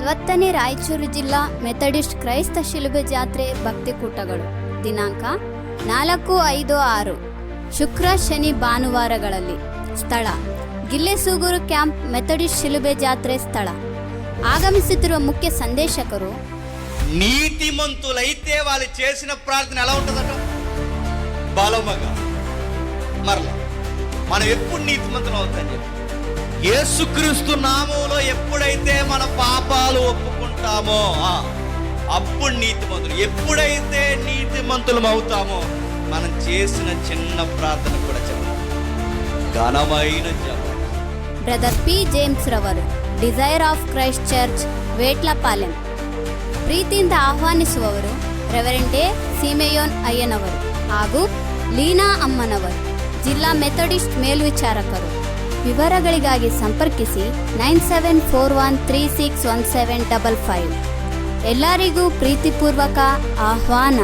40ನೇ ರಾಯಚೂರು ಜಿಲ್ಲಾ ಮೆಥಡಿಸ್ಟ್ ಕ್ರೈಸ್ತ ಶಿಲುಬೆ ಜಾತ್ರೆ ಭಕ್ತಿಕೂಟಗಳು ದಿನಾಂಕ 4, 5, 6 ಶುಕ್ರ ಶನಿ ಭಾನುವಾರಗಳಲ್ಲಿ. ಸ್ಥಳ ಗಿಲ್ಲೆಸೂಗೂರು ಕ್ಯಾಂಪ್ ಮೆಥಡಿಸ್ಟ್ ಶಿಲುಬೆ ಜಾತ್ರೆ ಸ್ಥಳ. ಆಗಮಿಸುತ್ತಿರುವ ముఖ్య సందేశకరు నీతిమంతులైతే వాళ్ళు చేసిన ప్రార్థన ఎలా ఉంటుందట? బలముగా. మరలా మనం ఎప్పుడు నీతిమంతులు అవుతాం చెప్పి యేసుక్రీస్తు నామములో ఎప్పుడైతే మన పాపాలు ఒప్పుకుంటామో అప్పుడు నీతిమంతులు. ఎప్పుడైతే నీతిమంతులం అవుతామో మనం చేసిన చిన్న ప్రార్థన కూడా చెప్పాలి, ఘనమైన జపం. ಬ್ರದರ್ ಪಿ ಜೇಮ್ಸ್ ರವರು, ಡಿಸೈರ್ ಆಫ್ ಕ್ರೈಸ್ಟ್ ಚರ್ಚ್, ವೇಟ್ಲಪಾಲೆಂ. ಪ್ರೀತಿಯಿಂದ ಆಹ್ವಾನಿಸುವವರು ರೆವರೆಂಡ್ ಎ ಸಿಮೆಯೋನ್ ಅಯ್ಯನವರು ಹಾಗೂ ಲೀನಾ ಅಮ್ಮನವರು, ಜಿಲ್ಲಾ ಮೆಥಡಿಸ್ಟ್ ಮೇಲ್ವಿಚಾರಕರು. ವಿವರಗಳಿಗಾಗಿ ಸಂಪರ್ಕಿಸಿ 9741361755. ಎಲ್ಲರಿಗೂ ಪ್ರೀತಿಪೂರ್ವಕ ಆಹ್ವಾನ.